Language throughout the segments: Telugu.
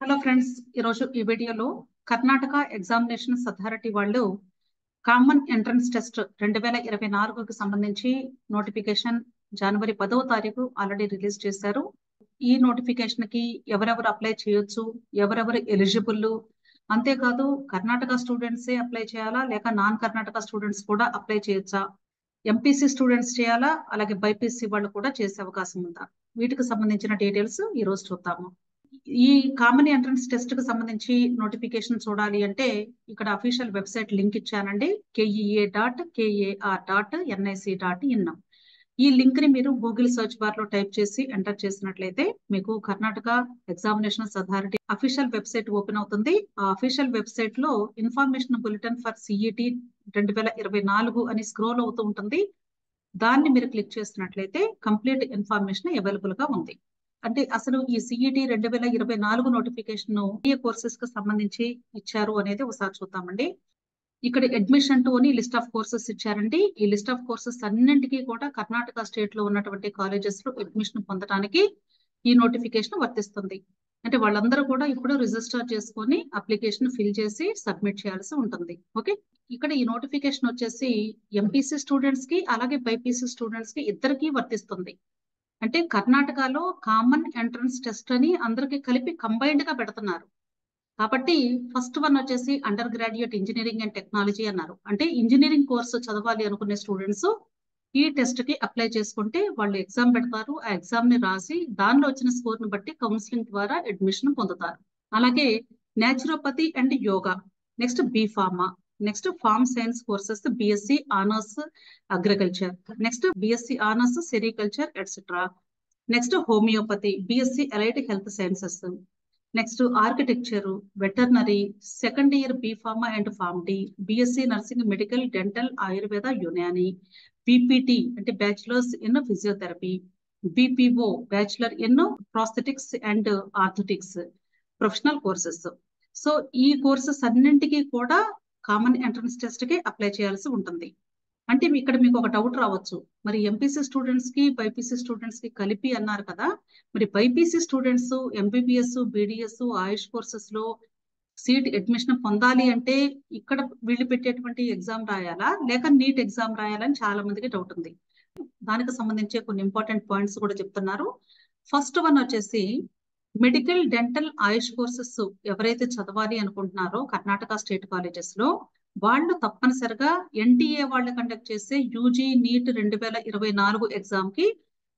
హలో ఫ్రెండ్స్, ఈరోజు ఈ వీడియోలో కర్ణాటక ఎగ్జామినేషన్స్ అథారిటీ వాళ్ళు కామన్ ఎంట్రన్స్ టెస్ట్ 2024కి సంబంధించి నోటిఫికేషన్ జనవరి 10వ తారీఖు ఆల్రెడీ రిలీజ్ చేశారు. ఈ నోటిఫికేషన్ కి ఎవరెవరు అప్లై చేయొచ్చు, ఎవరెవరు ఎలిజిబుల్, అంతేకాదు కర్ణాటక స్టూడెంట్సే అప్లై చేయాలా లేక నాన్ కర్ణాటక స్టూడెంట్స్ కూడా అప్లై చేయొచ్చా, ఎంపీసీ స్టూడెంట్స్ చేయాలా అలాగే బైపీసీ వాళ్ళు కూడా చేసే అవకాశం ఉందా, వీటికి సంబంధించిన డీటెయిల్స్ ఈ రోజు చూద్దాము. ఈ కామన్ ఎంట్రన్స్ టెస్ట్ కి సంబంధించి నోటిఫికేషన్ చూడాలి అంటే ఇక్కడ అఫీషియల్ వెబ్సైట్ లింక్ ఇచ్చానండి, kea.kar.nic.in. ఈ లింక్ ని మీరు గూగుల్ సెర్చ్ బార్ లో టైప్ చేసి ఎంటర్ చేసినట్లయితే మీకు Karnataka examinations authority official website open అవుతుంది. ఆ అఫీషియల్ వెబ్సైట్ లో ఇన్ఫర్మేషన్ బులెటిన్ ఫర్ సిఈటి 2024 అని స్క్రోల్ అవుతూ ఉంటుంది. దాన్ని మీరు క్లిక్ చేసినట్లయితే కంప్లీట్ ఇన్ఫర్మేషన్ అవైలబుల్ గా ఉంది. అంటే అసలు ఈ సిఈటి 2024 నోటిఫికేషన్ ఏ కోర్సెస్ కి సంబంధించి ఇచ్చారు అనేది ఒకసారి చూద్దామండి. ఇక్కడ అడ్మిషన్ టు అని లిస్ట్ ఆఫ్ కోర్సెస్ ఇచ్చారండి. ఈ లిస్ట్ ఆఫ్ కోర్సెస్ అన్నింటికీ కూడా కర్ణాటక స్టేట్ లో ఉన్నటువంటి కాలేజెస్ లో అడ్మిషన్ పొందడానికి ఈ నోటిఫికేషన్ వర్తిస్తుంది. అంటే వాళ్ళందరూ కూడా ఇప్పుడు రిజిస్టర్ చేసుకొని అప్లికేషన్ ఫిల్ చేసి సబ్మిట్ చేయాల్సి ఉంటుంది. ఓకే, ఇక్కడ ఈ నోటిఫికేషన్ వచ్చేసి ఎంపీసీ స్టూడెంట్స్ కి అలాగే బైపీసీ స్టూడెంట్స్ కి ఇద్దరికి వర్తిస్తుంది. అంటే కర్ణాటకలో కామన్ ఎంట్రన్స్ టెస్ట్ అని అందరికి కలిపి కంబైన్డ్ గా పెడుతున్నారు. కాబట్టి ఫస్ట్ వన్ వచ్చేసి under graduate engineering and technology అన్నారు. అంటే ఇంజనీరింగ్ కోర్సు చదవాలి అనుకునే స్టూడెంట్స్ ఈ టెస్ట్ కి అప్లై చేసుకుంటే వాళ్ళు ఎగ్జామ్ పెడతారు. ఆ ఎగ్జామ్ ని రాసి దానిలో వచ్చిన స్కోర్ ని బట్టి కౌన్సిలింగ్ ద్వారా అడ్మిషన్ పొందుతారు. అలాగే naturopathy and yoga, next B pharma, next form science courses BSc honours agriculture, next BSc honours sericulture etcetera, next homeopathy, BSc allied health sciences, next architecture, veterinary, second year B pharma and pharm D, BSc nursing medical dental Ayurveda Unani, BPT అంటే bachelors in physiotherapy, BPO bachelor in prosthetics and orthotics professional courses. So ఈ కోర్సెస్ అన్నింటికి కూడా కామన్ ఎంట్రన్స్ టెస్ట్ కి అప్లై చేయాల్సి ఉంటుంది. అంటే ఇక్కడ మీకు ఒక డౌట్ రావచ్చు, మరి ఎంపీసీ స్టూడెంట్స్ కి బైపీసీ స్టూడెంట్స్ కి కలిపి అన్నారు కదా, మరి బైపీసీ స్టూడెంట్స్ ఎంబీబీఎస్ బీడీఎస్ ఆయుష్ కోర్సెస్ లో సీట్ అడ్మిషన్ పొందాలి అంటే ఇక్కడ వీళ్ళు పెట్టేటువంటి ఎగ్జామ్ రాయాలా లేక నీట్ ఎగ్జామ్ రాయాలా అని చాలా మందికి డౌట్ ఉంది. దానికి సంబంధించి కొన్ని ఇంపార్టెంట్ పాయింట్స్ కూడా చెప్తున్నారు. ఫస్ట్ వన్ వచ్చేసి మెడికల్ డెంటల్ ఆయుష్ కోర్సెస్ ఎవరైతే చదవాలి అనుకుంటున్నారో కర్ణాటక స్టేట్ కాలేజెస్ లో వాళ్ళు తప్పనిసరిగా ఎన్టీఏ వాళ్ళు కండక్ట్ చేసే యూజీ నీట్ 2024 ఎగ్జామ్ కి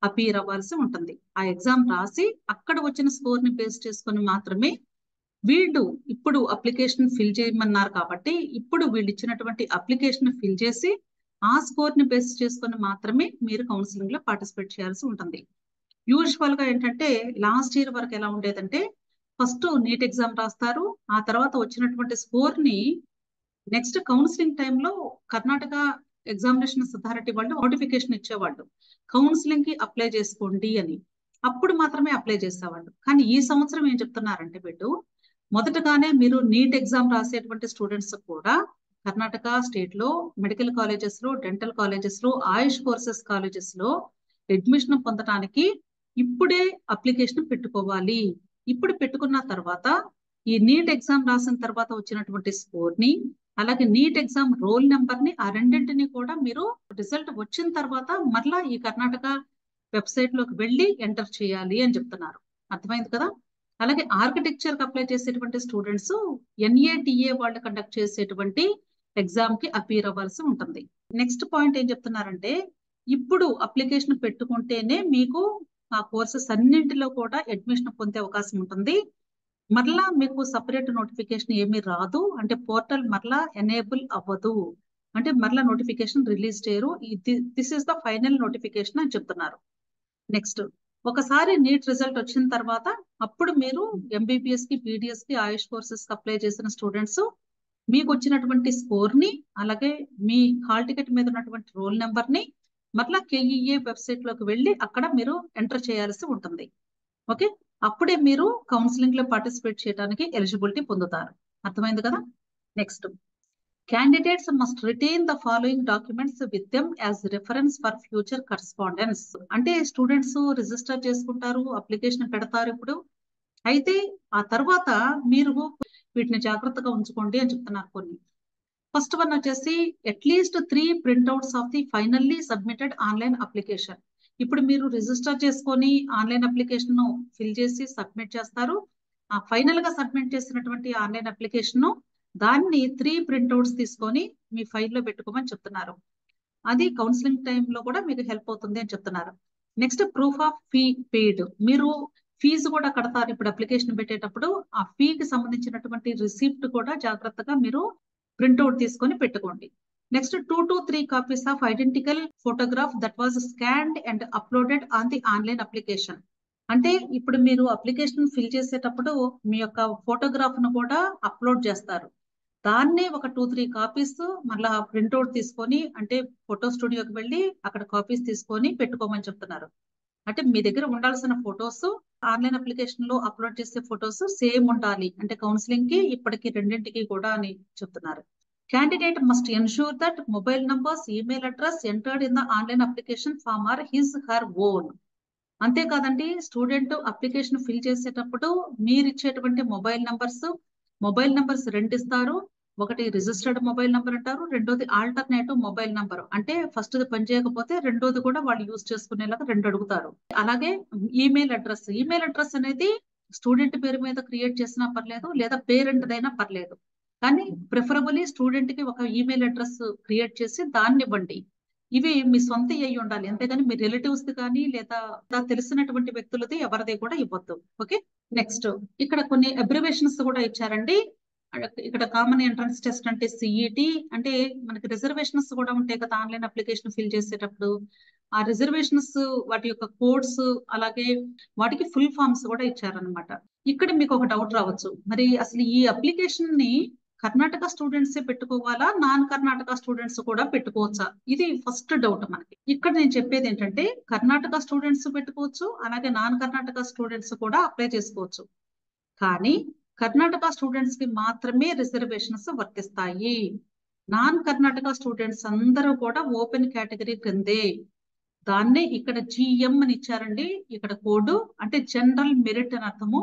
అపీర్ అవ్వాల్సి ఉంటుంది. ఆ ఎగ్జామ్ రాసి అక్కడ వచ్చిన స్కోర్ ని బేస్ చేసుకొని మాత్రమే వీళ్ళు ఇప్పుడు అప్లికేషన్ ఫిల్ చేయమన్నారు. కాబట్టి ఇప్పుడు వీళ్ళు ఇచ్చినటువంటి అప్లికేషన్ ఫిల్ చేసి ఆ స్కోర్ ని బేస్ చేసుకొని మాత్రమే మీరు కౌన్సిలింగ్ లో పార్టిసిపేట్ చేయాల్సి ఉంటుంది. యూజువల్ గా ఏంటంటే లాస్ట్ ఇయర్ వరకు ఎలా ఉండేదంటే ఫస్ట్ నీట్ ఎగ్జామ్ రాస్తారు, ఆ తర్వాత వచ్చినటువంటి స్కోర్ ని నెక్స్ట్ కౌన్సిలింగ్ టైంలో కర్ణాటక ఎగ్జామినేషన్స్ అథారిటీ వాళ్ళు నోటిఫికేషన్ ఇచ్చేవాళ్ళు కౌన్సిలింగ్ కి అప్లై చేసుకోండి అని. అప్పుడు మాత్రమే అప్లై చేసేవాళ్ళు. కానీ ఈ సంవత్సరం ఏం చెప్తున్నారంటే వీళ్ళు మొదటగానే మీరు నీట్ ఎగ్జామ్ రాసేటువంటి స్టూడెంట్స్ కూడా కర్ణాటక స్టేట్ లో మెడికల్ కాలేజెస్ లో డెంటల్ కాలేజెస్ లో ఆయుష్ కోర్సెస్ కాలేజెస్ లో అడ్మిషన్ పొందడానికి ఇప్పుడే అప్లికేషన్ పెట్టుకోవాలి. ఇప్పుడు పెట్టుకున్న తర్వాత ఈ నీట్ ఎగ్జామ్ రాసిన తర్వాత వచ్చినటువంటి స్కోర్ ని అలాగే నీట్ ఎగ్జామ్ రోల్ నెంబర్ ని ఆ రెండింటిని కూడా మీరు రిజల్ట్ వచ్చిన తర్వాత మరలా ఈ కర్ణాటక వెబ్సైట్ లోకి వెళ్ళి ఎంటర్ చేయాలి అని చెప్తున్నారు. అర్థమైంది కదా. అలాగే ఆర్కిటెక్చర్ కి అప్లై చేసేటువంటి స్టూడెంట్స్ ఎన్ఏటిఏ వాళ్ళు కండక్ట్ చేసేటువంటి ఎగ్జామ్ కి అపీర్ అవ్వాల్సి ఉంటుంది. నెక్స్ట్ పాయింట్ ఏం చెప్తున్నారంటే ఇప్పుడు అప్లికేషన్ పెట్టుకుంటేనే మీకు ఆ కోర్సెస్ అన్నింటిలో కూడా అడ్మిషన్ పొందే అవకాశం ఉంటుంది. మరలా మీకు సపరేట్ నోటిఫికేషన్ ఏమీ రాదు. అంటే పోర్టల్ మరలా ఎనేబుల్ అవ్వదు. అంటే మరలా నోటిఫికేషన్ రిలీజ్ చేయరు. This is the final notification అని చెప్తున్నారు. నెక్స్ట్ ఒకసారి నీట్ రిజల్ట్ వచ్చిన తర్వాత అప్పుడు మీరు ఎంబీబీఎస్ కి బీడీఎస్ కి ఆయుష్ కోర్సెస్ కి అప్లై చేసిన స్టూడెంట్స్ మీకు వచ్చినటువంటి స్కోర్ ని అలాగే మీ హాల్ టికెట్ మీద ఉన్నటువంటి రోల్ నెంబర్ ని మరలా కేఈఏ వెబ్సైట్ లోకి వెళ్ళి అక్కడ మీరు ఎంటర్ చేయాల్సి ఉంటుంది. ఓకే, అప్పుడే మీరు కౌన్సిలింగ్ లో పార్టిసిపేట్ చేయడానికి ఎలిజిబిలిటీ పొందుతారు. అర్థమైంది కదా. Next candidates must retain the following documents with them as reference for future correspondence. అంటే స్టూడెంట్స్ రిజిస్టర్ చేసుకుంటారు, అప్లికేషన్ పెడతారు. ఇప్పుడు అయితే ఆ తర్వాత మీరు వీటిని జాగ్రత్తగా ఉంచుకోండి అని చెప్తున్నారు కొన్ని. ఫస్ట్ వన్ వచ్చేసి at least 3 printouts of the finally submitted online application. ఇప్పుడు మీరు రిజిస్టర్ చేసుకొని ఆన్లైన్ అప్లికేషన్ ఫిల్ చేసి సబ్మిట్ చేస్తారు. ఆ ఫైనల్ గా సబ్మిట్ చేసినటువంటి ఆన్లైన్ అప్లికేషన్ దాన్ని 3 ప్రింట్అవుట్స్ తీసుకొని మీ ఫైల్లో పెట్టుకోమని చెప్తున్నారు. అది కౌన్సిలింగ్ టైంలో కూడా మీకు హెల్ప్ అవుతుంది అని చెప్తున్నారు. Next proof of fee paid. మీరు ఫీజు కూడా కడతారు ఇప్పుడు అప్లికేషన్ పెట్టేటప్పుడు. ఆ ఫీకి సంబంధించినటువంటి రిసిప్ట్ కూడా జాగ్రత్తగా మీరు ప్రింట్అవుట్ తీసుకొని పెట్టుకోండి. Next 2 to 3 copies of identical photograph that was scanned and uploaded on the online application. అంటే ఇప్పుడు మీరు అప్లికేషన్ ఫిల్ చేసేటప్పుడు మీ యొక్క ఫోటోగ్రాఫ్ ను కూడా అప్లోడ్ చేస్తారు. దాన్నే ఒక 2-3 కాపీస్ మళ్ళా ప్రింట్అవుట్ తీసుకొని, అంటే ఫోటో స్టూడియోకి వెళ్ళి అక్కడ కాపీస్ తీసుకొని పెట్టుకోమని చెప్తున్నారు. అంటే మీ దగ్గర ఉండాల్సిన ఫొటోస్ ఆన్లైన్ అప్లికేషన్ లో అప్లోడ్ చేసే ఫొటోస్ సేమ్ ఉండాలి. అంటే కౌన్సిలింగ్ కి ఇప్పటికి రెండింటికి కూడా అని చెప్తున్నారు. Candidate must ensure that mobile numbers, email address entered in the online application form are his her own. అంతేకాదండి, స్టూడెంట్ అప్లికేషన్ ఫిల్ చేసేటప్పుడు మీరు ఇచ్చేటువంటి మొబైల్ నంబర్స్ 2 ఇస్తారు. ఒకటి రిజిస్టర్డ్ మొబైల్ నంబర్ అంటారు, రెండోది ఆల్టర్నేటివ్ మొబైల్ నంబర్. అంటే ఫస్ట్ పని చేయకపోతే రెండోది కూడా వాళ్ళు యూజ్ చేసుకునేలాగా 2 అడుగుతారు. అలాగే ఈమెయిల్ అడ్రస్ అనేది స్టూడెంట్ పేరు మీద క్రియేట్ చేసినా పర్లేదు, లేదా పేరెంట్ దైనా పర్లేదు. కానీ ప్రిఫరబుల్లీ స్టూడెంట్ కి ఒక ఈమెయిల్ అడ్రస్ క్రియేట్ చేసి దాన్ని ఇవ్వండి. ఇవి మీ సొంత అయ్యి ఉండాలి, అంతేగాని మీ రిలేటివ్స్ కానీ లేదా తెలిసినటువంటి వ్యక్తులది ఎవరిది కూడా ఇవ్వద్దు. ఓకే. నెక్స్ట్ ఇక్కడ కొన్ని అబ్రివేషన్స్ కూడా ఇచ్చారండి. ఇక్కడ కామన్ ఎంట్రన్స్ టెస్ట్ అంటే సిఈటి. అంటే మనకి రిజర్వేషన్స్ కూడా ఉంటాయి కదా ఆన్లైన్ అప్లికేషన్ ఫిల్ చేసేటప్పుడు. ఆ రిజర్వేషన్స్ వాటి యొక్క కోడ్స్, అలాగే వాటికి ఫుల్ ఫామ్స్ కూడా ఇచ్చారనమాట. ఇక్కడ మీకు ఒక డౌట్ రావచ్చు, మరి అసలు ఈ అప్లికేషన్ ని కర్ణాటక స్టూడెంట్స్ పెట్టుకోవాలా, నాన్ కర్ణాటక స్టూడెంట్స్ కూడా పెట్టుకోవచ్చా? ఇది ఫస్ట్ డౌట్ మనకి. ఇక్కడ నేను చెప్పేది ఏంటంటే కర్ణాటక స్టూడెంట్స్ పెట్టుకోవచ్చు, అలాగే నాన్ కర్ణాటక స్టూడెంట్స్ కూడా అప్లై చేసుకోవచ్చు. కానీ కర్ణాటక స్టూడెంట్స్ కి మాత్రమే రిజర్వేషన్స్ వర్తిస్తాయి. నాన్ కర్ణాటక స్టూడెంట్స్ అందరూ కూడా ఓపెన్ కేటగిరీ కిందే. దాన్నే ఇక్కడ జిఎం అని ఇచ్చారండి. ఇక్కడ కోడ్ అంటే జనరల్ మెరిట్ అని అర్థము.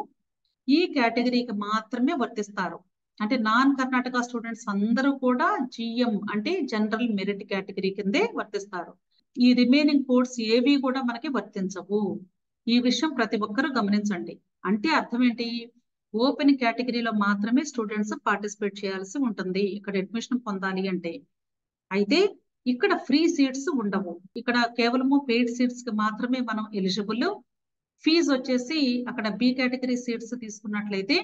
ఈ కేటగిరీకి మాత్రమే వర్తిస్తారు. అంటే నాన్ కర్ణాటక స్టూడెంట్స్ అందరూ కూడా జిఎం అంటే జనరల్ మెరిట్ కేటగిరీ కిందే వర్తిస్తారు. ఈ రిమైనింగ్ కోడ్స్ ఏవి కూడా మనకి వర్తించవు. ఈ విషయం ప్రతి ఒక్కరూ గమనించండి. అంటే అర్థం ఏంటి? ఓపెన్ కేటగిరీలో మాత్రమే స్టూడెంట్స్ పార్టిసిపేట్ చేయాల్సి ఉంటుంది ఇక్కడ అడ్మిషన్ పొందాలి అంటే. అయితే ఇక్కడ ఫ్రీ సీట్స్ ఉండవు. ఇక్కడ కేవలము పెయిడ్ సీట్స్ కి మాత్రమే మనం ఎలిజిబుల్. ఫీజు వచ్చేసి అక్కడ బి కేటగిరీ సీట్స్ తీసుకున్నట్లయితే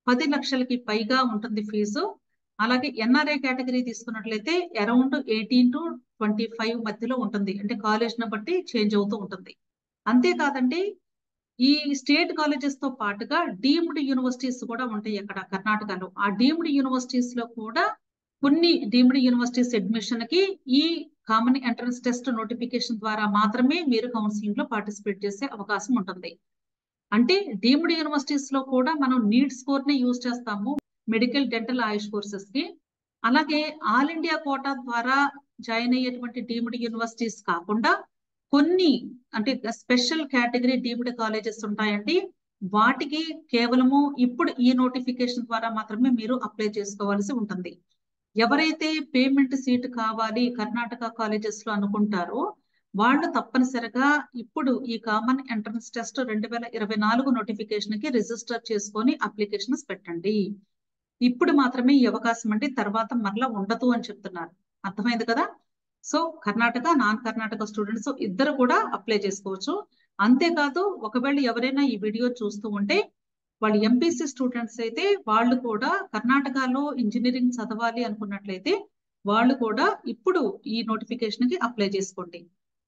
10 లక్షలకి పైగా ఉంటుంది ఫీజు. అలాగే ఎన్ఆర్ఐ కేటగిరీ తీసుకున్నట్లయితే అరౌండ్ 18 to 25 మధ్యలో ఉంటుంది. అంటే కాలేజ్ ని బట్టి చేంజ్ అవుతూ ఉంటుంది. అంతేకాదండి, ఈ స్టేట్ కాలేజెస్ తో పాటుగా డీమ్డ్ యూనివర్సిటీస్ కూడా ఉంటాయి అక్కడ కర్ణాటకలో. ఆ డీమ్డ్ యూనివర్సిటీస్ లో కూడా కొన్ని డీమ్డ్ యూనివర్సిటీస్ అడ్మిషన్ కి ఈ కామన్ ఎంట్రన్స్ టెస్ట్ నోటిఫికేషన్ ద్వారా మాత్రమే మీరు కౌన్సిలింగ్ లో పార్టిసిపేట్ చేసే అవకాశం ఉంటుంది. అంటే డీమ్డ్ యూనివర్సిటీస్ లో కూడా మనం నీట్ స్కోర్ ని యూజ్ చేస్తాము మెడికల్, డెంటల్, ఆయుష్ కోర్సెస్ కి. అలాగే ఆల్ ఇండియా కోటా ద్వారా జాయిన్ అయ్యేటువంటి డీమ్డ్ యూనివర్సిటీస్ కాకుండా కొన్ని అంటే స్పెషల్ కేటగిరీ డీమ్డ్ కాలేజెస్ ఉంటాయండి. వాటికి కేవలము ఇప్పుడు ఈ నోటిఫికేషన్ ద్వారా మాత్రమే మీరు అప్లై చేసుకోవాల్సి ఉంటుంది. ఎవరైతే పేమెంట్ సీట్ కావాలి కర్ణాటక కాలేజెస్ లో అనుకుంటారో వాళ్ళు తప్పనిసరిగా ఇప్పుడు ఈ కామన్ ఎంట్రన్స్ టెస్ట్ 2024 నోటిఫికేషన్ కి రిజిస్టర్ చేసుకొని అప్లికేషన్స్ పెట్టండి. ఇప్పుడు మాత్రమే ఈ అవకాశం అంటే తర్వాత మరలా ఉండదు అని చెప్తున్నారు. అర్థమైంది కదా? So Karnataka, non Karnataka students ఇద్దరు కూడా అప్లై చేసుకోవచ్చు. అంతేకాదు, ఒకవేళ ఎవరైనా ఈ వీడియో చూస్తూ ఉంటే వాళ్ళు ఎంపీసీ స్టూడెంట్స్ అయితే వాళ్ళు కూడా కర్ణాటకలో ఇంజనీరింగ్ చదవాలి అనుకున్నట్లయితే వాళ్ళు కూడా ఇప్పుడు ఈ నోటిఫికేషన్ కి అప్లై చేసుకోండి.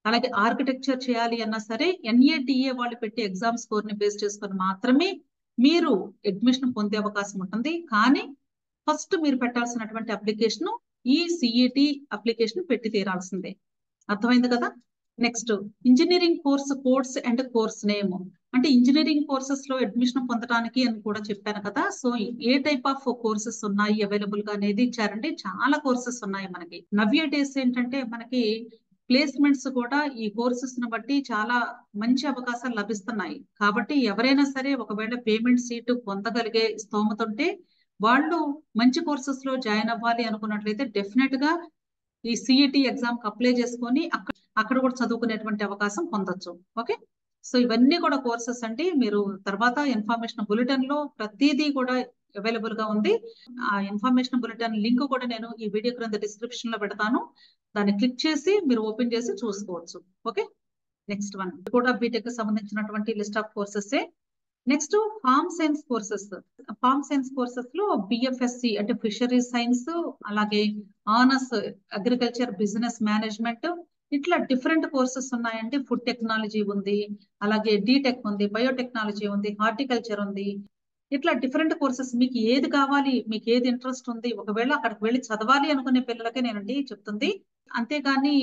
అలాగే ఆర్కిటెక్చర్ చేయాలి అన్నా సరే ఎన్ఏటిఏ వాళ్ళు పెట్టే ఎగ్జామ్ స్కోర్ ని బేస్ చేసుకొని మాత్రమే మీరు అడ్మిషన్ పొందే అవకాశం ఉంటుంది. కానీ ఫస్ట్ మీరు పెట్టాల్సినటువంటి అప్లికేషన్ ఈ సిఈటి అప్లికేషన్ పెట్టి తీరాల్సిందే. అర్థమైంది కదా? Next engineering course codes and course name. అంటే ఇంజనీరింగ్ కోర్సెస్ లో అడ్మిషన్ పొందడానికి అని కూడా చెప్పాను కదా. So A type of courses ఉన్నాయి అవైలబుల్ గా అనేది ఇచ్చారంటే చాలా కోర్సెస్ ఉన్నాయి మనకి. నవ్య డేస్ ఏంటంటే మనకి ప్లేస్మెంట్స్ కూడా ఈ కోర్సెస్ ను బట్టి చాలా మంచి అవకాశాలు లభిస్తున్నాయి. కాబట్టి ఎవరైనా సరే ఒకవేళ పేమెంట్ సీటు పొందగలిగే స్తోమత ఉంటే వాళ్ళు మంచి కోర్సెస్ లో జాయిన్ అవ్వాలి అనుకున్నట్లయితే డెఫినెట్ గా ఈ సిఈటి ఎగ్జామ్ కి అప్లై చేసుకొని అక్కడ కూడా చదువుకునేటువంటి అవకాశం పొందొచ్చు. ఓకే, సో ఇవన్నీ కూడా కోర్సెస్ అండి. మీరు తర్వాత ఇన్ఫర్మేషన్ బులెటిన్ లో ప్రతిదీ కూడా అవైలబుల్ గా ఉంది. ఆ ఇన్ఫర్మేషన్ బులెటిన్ లింక్ కూడా నేను ఈ వీడియో క్రింద డిస్క్రిప్షన్ లో పెడతాను. దాన్ని క్లిక్ చేసి మీరు ఓపెన్ చేసి చూసుకోవచ్చు. ఓకే, నెక్స్ట్ వన్ కూడా బీటెక్ కి సంబంధించినటువంటి list of courses. Next form science courses. Farm science courses లో బిఎఫ్ఎస్సి అంటే ఫిషరీస్ సైన్స్, అలాగే ఆనర్స్ అగ్రికల్చర్ బిజినెస్ మేనేజ్మెంట్, ఇట్లా డిఫరెంట్ కోర్సెస్ ఉన్నాయండి. ఫుడ్ టెక్నాలజీ ఉంది, అలాగే డీటెక్ ఉంది, బయోటెక్నాలజీ ఉంది, హార్టికల్చర్ ఉంది. ఇట్లా డిఫరెంట్ కోర్సెస్ మీకు ఏది కావాలి, మీకు ఏది ఇంట్రెస్ట్ ఉంది, ఒకవేళ అక్కడికి వెళ్ళి చదవాలి అనుకునే పిల్లలకే నేనండి చెప్తుంది. అంతేగాని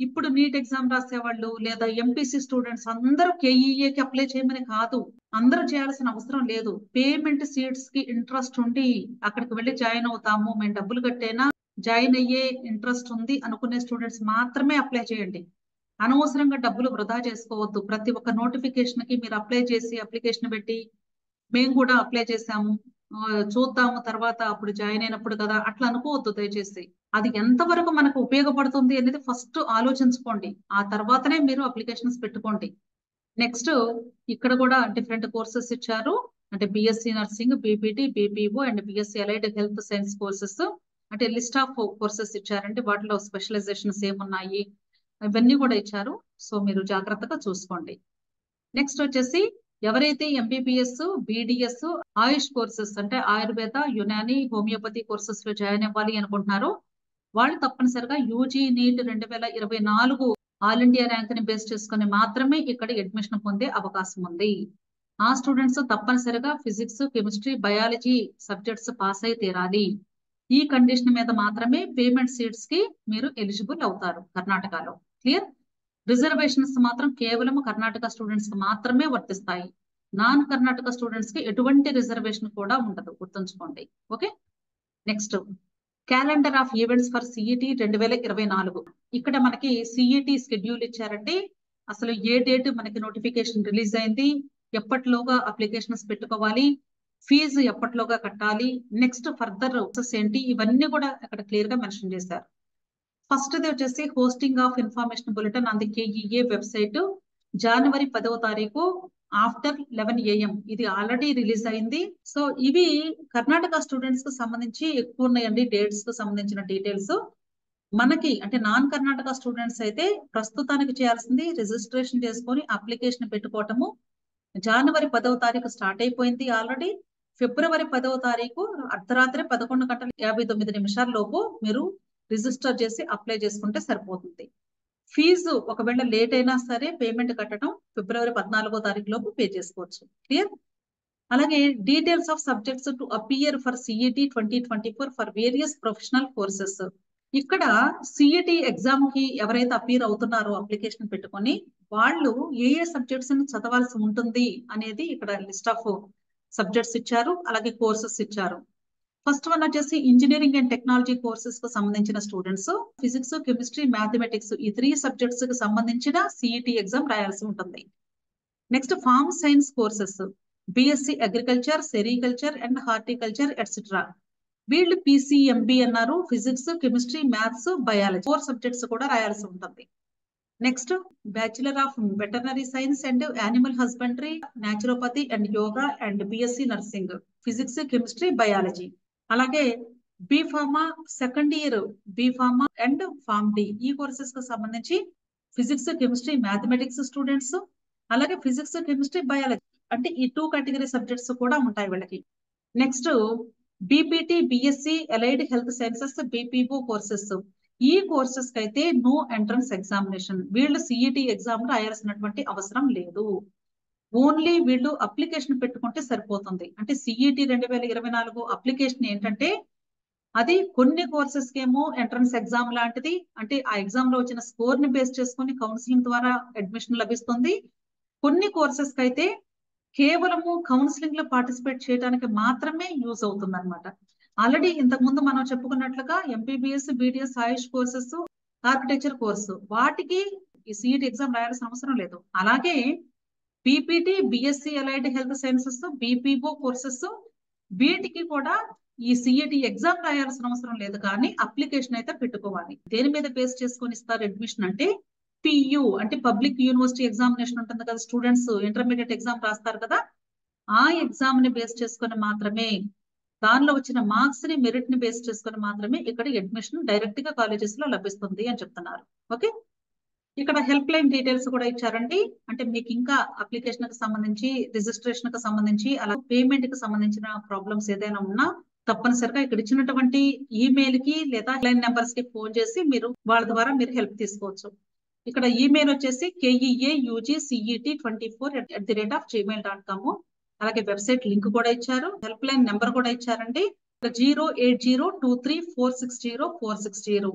ఇప్పుడు నీట్ ఎగ్జామ్ రాసేవాళ్ళు లేదా ఎంపీసీ స్టూడెంట్స్ అందరూ కేఈఏకి అప్లై చేయమని కాదు, అందరూ చేయాల్సిన అవసరం లేదు. పేమెంట్ సీట్స్ కి ఇంట్రెస్ట్ ఉండి అక్కడికి వెళ్ళి జాయిన్ అవుతాము, మేము డబ్బులు కట్టేనా జాయిన్ అయ్యే ఇంట్రెస్ట్ ఉంది అనుకునే స్టూడెంట్స్ మాత్రమే అప్లై చేయండి. అనవసరంగా డబ్బులు వృధా చేసుకోవద్దు. ప్రతి ఒక్క నోటిఫికేషన్ కి మీరు అప్లై చేసి అప్లికేషన్ పెట్టి మేము కూడా అప్లై చేసాము చూద్దాము తర్వాత అప్పుడు జాయిన్ అయినప్పుడు కదా అట్లా అనుకోవద్దు దయచేసి. అది ఎంతవరకు మనకు ఉపయోగపడుతుంది అనేది ఫస్ట్ ఆలోచించుకోండి, ఆ తర్వాతనే మీరు అప్లికేషన్స్ పెట్టుకోండి. నెక్స్ట్ ఇక్కడ కూడా డిఫరెంట్ కోర్సెస్ ఇచ్చారు. అంటే BSc nursing, BPT, BPO and BSc allied health science courses. అంటే లిస్ట్ ఆఫ్ కోర్సెస్ ఇచ్చారంటే వాటిలో స్పెషలైజేషన్స్ ఏమున్నాయి ఇవన్నీ కూడా ఇచ్చారు. సో మీరు జాగ్రత్తగా చూసుకోండి. నెక్స్ట్ వచ్చేసి ఎవరైతే ఎంబీబీఎస్, బీడిఎస్, ఆయుష్ కోర్సెస్ అంటే ఆయుర్వేద, యునాని, హోమియోపతి కోర్సెస్ లో జాయిన్ అవ్వాలి అనుకుంటున్నారో వాళ్ళు తప్పనిసరిగా UG NEET 2024 all India rank ని బేస్ చేసుకుని మాత్రమే ఇక్కడ అడ్మిషన్ పొందే అవకాశం ఉంది. ఆ స్టూడెంట్స్ తప్పనిసరిగా physics, chemistry, biology subjects pass అయి తీరాలి. ఈ కండిషన్ మీద మాత్రమే పేమెంట్ సీట్స్ కి మీరు ఎలిజిబుల్ అవుతారు కర్ణాటకలో. క్లియర్? రిజర్వేషన్స్ మాత్రం కేవలం కర్ణాటక స్టూడెంట్స్ కి మాత్రమే వర్తిస్తాయి. నాన్ కర్ణాటక స్టూడెంట్స్ కి ఎటువంటి రిజర్వేషన్ కూడా ఉండదు, గుర్తుంచుకోండి. Okay, next calendar of events for CET 2024. ఇక్కడ మనకి సిఈటి షెడ్యూల్ ఇచ్చారండి. అసలు ఏ డేట్ మనకి నోటిఫికేషన్ రిలీజ్ అయింది, ఎప్పటిలోగా అప్లికేషన్స్ పెట్టుకోవాలి, ఫీజు ఎప్పటిలోగా కట్టాలి, నెక్స్ట్ ఫర్దర్ ప్రాసెస్ ఏంటి, ఇవన్నీ కూడా అక్కడ క్లియర్ గా మెన్షన్ చేశారు. ఫస్ట్ ది వచ్చేసి hosting of information bulletin on the KEA website జనవరి 10వ తారీఖు ఆఫ్టర్ 11 AM. ఇది ఆల్రెడీ రిలీజ్ అయింది. సో ఇవి కర్ణాటక స్టూడెంట్స్ కు సంబంధించి ఎక్కువ ఉన్నాయండి డేట్స్ కు సంబంధించిన డీటెయిల్స్. మనకి అంటే నాన్ కర్ణాటక స్టూడెంట్స్ అయితే ప్రస్తుతానికి చేయాల్సింది రిజిస్ట్రేషన్ చేసుకొని అప్లికేషన్ పెట్టుకోవటము. జనవరి 10వ తారీఖు స్టార్ట్ అయిపోయింది ఆల్రెడీ. ఫిబ్రవరి 10వ తారీఖు అర్ధరాత్రి 11:59 లోపు మీరు రిజిస్టర్ చేసి అప్లై చేసుకుంటే సరిపోతుంది. ఫీజు ఒకవేళ లేట్ అయినా సరే పేమెంట్ కట్టడం ఫిబ్రవరి 14వ తారీఖు లోపు పే చేసుకోవచ్చు. క్లియర్? అలాగే details of subjects to appear for CET 2024 for various professional courses. ఇక్కడ సిఈటి ఎగ్జామ్ కి ఎవరైతే అపియర్ అవుతున్నారో అప్లికేషన్ పెట్టుకొని వాళ్ళు ఏ సబ్జెక్ట్స్ ని చదవాల్సి ఉంటుంది అనేది ఇక్కడ లిస్ట్ ఆఫ్ సబ్జెక్ట్స్ ఇచ్చారు, అలాగే కోర్సెస్ ఇచ్చారు. ఫస్ట్ వన్ వచ్చేసి ఇంజనీరింగ్ అండ్ టెక్నాలజీ కోర్సెస్ కు సంబంధించిన స్టూడెంట్స్ ఫిజిక్స్, కెమిస్ట్రీ, మ్యాథమెటిక్స్ ఈ 3 సబ్జెక్ట్స్ కి సంబంధించిన సిఈటి ఎగ్జామ్ రాయాల్సి ఉంటుంది. Next form science courses BSc agriculture, sericulture and horticulture etcetera. వీళ్ళు పిసిఎంబి అన్నారు. Physics, chemistry, maths, biology 4 subjects కూడా రాయాల్సి ఉంటుంది. Next bachelor of veterinary science and animal husbandry, naturopathy and yoga and BSc nursing, physics, chemistry, biology. అలాగే B Pharma second year B Pharma and pharm D ఈ కోర్సెస్ కు సంబంధించి ఫిజిక్స్, కెమిస్ట్రీ, మ్యాథమెటిక్స్ స్టూడెంట్స్, అలాగే ఫిజిక్స్, కెమిస్ట్రీ, బయాలజీ అంటే ఈ 2 కేటగిరీ సబ్జెక్ట్స్ కూడా ఉంటాయి వీళ్ళకి. Next BPT, BSc allied health sciences, BPO courses. ఈ కోర్సెస్ కి అయితే నో ఎంట్రన్స్ ఎగ్జామినేషన్. వీళ్ళు సిఈటి ఎగ్జామ్ రాయాల్సినటువంటి అవసరం లేదు. ఓన్లీ వీళ్ళు అప్లికేషన్ పెట్టుకుంటే సరిపోతుంది. అంటే సిఈటి 2024 అప్లికేషన్ ఏంటంటే అది కొన్ని కోర్సెస్ కేమో ఎంట్రన్స్ ఎగ్జామ్ లాంటిది. అంటే ఆ ఎగ్జామ్ లో వచ్చిన స్కోర్ ని బేస్ చేసుకుని కౌన్సిలింగ్ ద్వారా అడ్మిషన్ లభిస్తుంది. కొన్ని కోర్సెస్ కి అయితే కేవలము కౌన్సిలింగ్ లో పార్టిసిపేట్ చేయడానికి మాత్రమే యూజ్ అవుతుంది అనమాట. ఆల్రెడీ ఇంతకు ముందు మనం చెప్పుకున్నట్లుగా MBBS, BDS, AYUSH courses architecture course, వాటికి ఈ సిఈటి ఎగ్జామ్ రాయాల్సిన అవసరం లేదు. అలాగే BPT, BSc allied health sciences, BPO courses, వీటికి కూడా ఈ సిఈటి ఎగ్జామ్ రాయాల్సిన అవసరం లేదు, కానీ అప్లికేషన్ అయితే పెట్టుకోవాలి. దేని మీద బేస్ చేసుకొని ఇస్తారు అడ్మిషన్ అంటే పియు అంటే పబ్లిక్ యూనివర్సిటీ ఎగ్జామినేషన్ ఉంటుంది కదా, స్టూడెంట్స్ ఇంటర్మీడియట్ ఎగ్జామ్ రాస్తారు కదా, ఆ ఎగ్జామ్ ని బేస్ చేసుకొని మాత్రమే, దానిలో వచ్చిన మార్క్స్ ని మెరిట్ ని బేస్ చేసుకొని మాత్రమే ఇక్కడ అడ్మిషన్ డైరెక్ట్ గా కాలేజెస్ లో లభిస్తుంది అని చెప్తున్నారు. ఓకే, ఇక్కడ హెల్ప్ లైన్ డీటెయిల్స్ కూడా ఇచ్చారండి. అంటే మీకు ఇంకా అప్లికేషన్ కి సంబంధించి, రిజిస్ట్రేషన్ కి సంబంధించి, అలా పేమెంట్ కి సంబంధించిన ప్రాబ్లమ్స్ ఏదైనా ఉన్నా తప్పనిసరిగా ఇక్కడ ఇచ్చినటువంటి ఈమెయిల్ కి లేదా లైన్ నెంబర్స్ కి ఫోన్ చేసి మీరు వాళ్ళ ద్వారా మీరు హెల్ప్ తీసుకోవచ్చు. ఇక్కడ ఈమెయిల్ వచ్చేసి keaugt24@gmail.com. అలాగే వెబ్సైట్ లింక్ కూడా ఇచ్చారు, హెల్ప్ లైన్ నెంబర్ కూడా ఇచ్చారండి, 08023460460.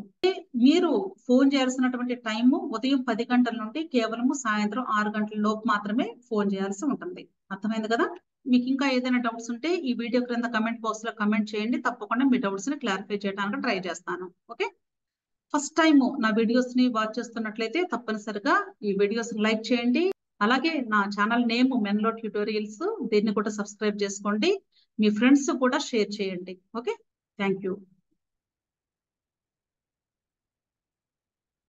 మీరు ఫోన్ చేయాల్సినటువంటి టైము ఉదయం 10 గంటల నుండి కేవలం సాయంత్రం 6 గంటల లోపు మాత్రమే ఫోన్ చేయాల్సి ఉంటుంది. అర్థమైంది కదా? మీకు ఇంకా ఏదైనా డౌట్స్ ఉంటే ఈ వీడియో క్రింద కమెంట్ బాక్స్ లో కమెంట్ చేయండి, తప్పకుండా మీ డౌట్స్ ని క్లారిఫై చేయడానికి ట్రై చేస్తాను. ఓకే, ఫస్ట్ టైం నా వీడియోస్ ని వాచ్ చేస్తున్నట్లయితే తప్పనిసరిగా ఈ వీడియోస్ లైక్ చేయండి. అలాగే నా ఛానల్ నేమ్ మెన్లో ట్యూటోరియల్స్, దీన్ని కూడా సబ్స్క్రైబ్ చేసుకోండి. మీ ఫ్రెండ్స్ కూడా షేర్ చేయండి. Okay, thank you.